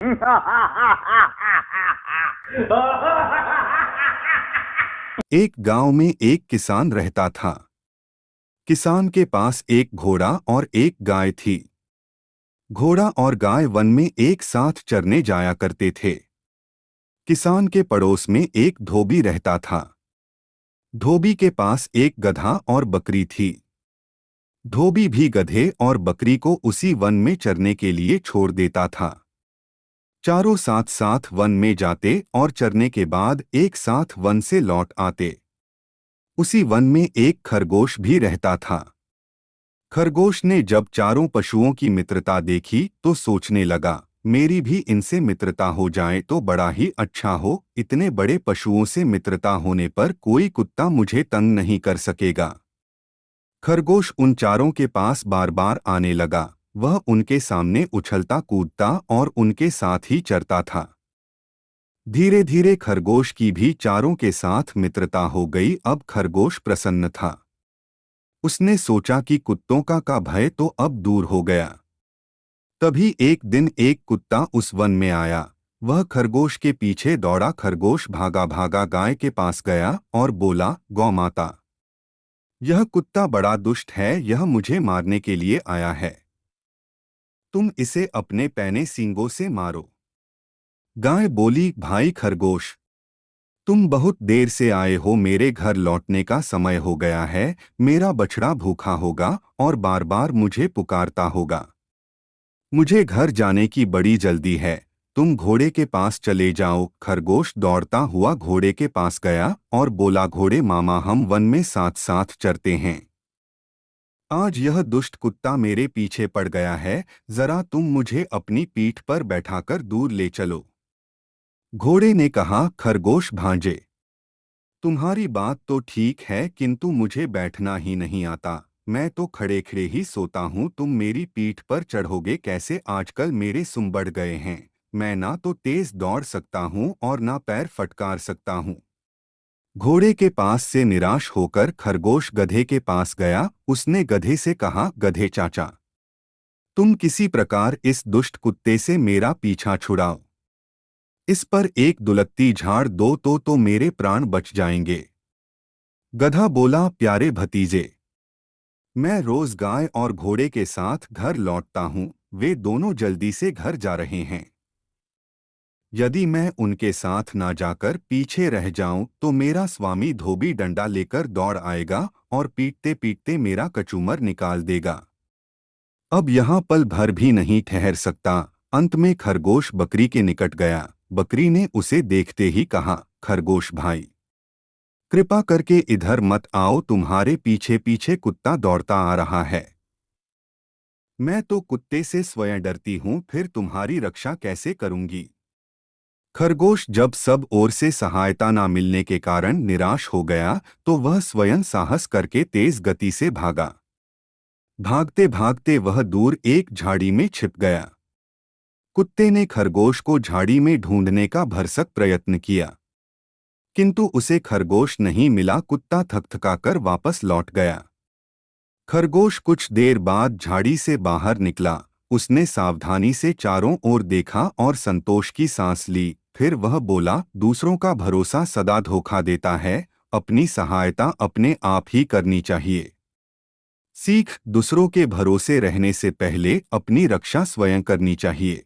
एक गांव में एक किसान रहता था। किसान के पास एक घोड़ा और एक गाय थी। घोड़ा और गाय वन में एक साथ चरने जाया करते थे। किसान के पड़ोस में एक धोबी रहता था। धोबी के पास एक गधा और बकरी थी। धोबी भी गधे और बकरी को उसी वन में चरने के लिए छोड़ देता था। चारों साथ साथ वन में जाते और चरने के बाद एक साथ वन से लौट आते। उसी वन में एक खरगोश भी रहता था। खरगोश ने जब चारों पशुओं की मित्रता देखी तो सोचने लगा, मेरी भी इनसे मित्रता हो जाए तो बड़ा ही अच्छा हो। इतने बड़े पशुओं से मित्रता होने पर कोई कुत्ता मुझे तंग नहीं कर सकेगा। खरगोश उन चारों के पास बार बार आने लगा। वह उनके सामने उछलता कूदता और उनके साथ ही चरता था। धीरे धीरे खरगोश की भी चारों के साथ मित्रता हो गई। अब खरगोश प्रसन्न था। उसने सोचा कि कुत्तों का भय तो अब दूर हो गया। तभी एक दिन एक कुत्ता उस वन में आया। वह खरगोश के पीछे दौड़ा। खरगोश भागा भागा गाय के पास गया और बोला, गौ माता, यह कुत्ता बड़ा दुष्ट है। यह मुझे मारने के लिए आया है। तुम इसे अपने पैने सींगों से मारो। गाय बोली, भाई खरगोश, तुम बहुत देर से आए हो। मेरे घर लौटने का समय हो गया है। मेरा बछड़ा भूखा होगा और बार बार मुझे पुकारता होगा। मुझे घर जाने की बड़ी जल्दी है। तुम घोड़े के पास चले जाओ। खरगोश दौड़ता हुआ घोड़े के पास गया और बोला, घोड़े मामा, हम वन में साथ साथ चरते हैं। आज यह दुष्ट कुत्ता मेरे पीछे पड़ गया है। जरा तुम मुझे अपनी पीठ पर बैठाकर दूर ले चलो। घोड़े ने कहा, खरगोश भांजे, तुम्हारी बात तो ठीक है, किंतु मुझे बैठना ही नहीं आता। मैं तो खड़े खड़े ही सोता हूँ। तुम मेरी पीठ पर चढ़ोगे कैसे? आजकल मेरे सुम बढ़ गए हैं। मैं ना तो तेज दौड़ सकता हूँ और ना पैर फटकार सकता हूँ। घोड़े के पास से निराश होकर खरगोश गधे के पास गया। उसने गधे से कहा, गधे चाचा, तुम किसी प्रकार इस दुष्ट कुत्ते से मेरा पीछा छुड़ाओ। इस पर एक दुलत्ती झाड़ दो तो मेरे प्राण बच जाएंगे। गधा बोला, प्यारे भतीजे, मैं रोज गाय और घोड़े के साथ घर लौटता हूँ। वे दोनों जल्दी से घर जा रहे हैं। यदि मैं उनके साथ ना जाकर पीछे रह जाऊं तो मेरा स्वामी धोबी डंडा लेकर दौड़ आएगा और पीटते पीटते मेरा कचूमर निकाल देगा। अब यहाँ पल भर भी नहीं ठहर सकता। अंत में खरगोश बकरी के निकट गया। बकरी ने उसे देखते ही कहा, खरगोश भाई, कृपा करके इधर मत आओ। तुम्हारे पीछे पीछे कुत्ता दौड़ता आ रहा है। मैं तो कुत्ते से स्वयं डरती हूँ, फिर तुम्हारी रक्षा कैसे करूंगी? खरगोश जब सब ओर से सहायता न मिलने के कारण निराश हो गया तो वह स्वयं साहस करके तेज गति से भागा। भागते भागते वह दूर एक झाड़ी में छिप गया। कुत्ते ने खरगोश को झाड़ी में ढूंढने का भरसक प्रयत्न किया, किंतु उसे खरगोश नहीं मिला। कुत्ता थकथका कर वापस लौट गया। खरगोश कुछ देर बाद झाड़ी से बाहर निकला। उसने सावधानी से चारों ओर देखा और संतोष की सांस ली। फिर वह बोला, दूसरों का भरोसा सदा धोखा देता है। अपनी सहायता अपने आप ही करनी चाहिए। सीख, दूसरों के भरोसे रहने से पहले अपनी रक्षा स्वयं करनी चाहिए।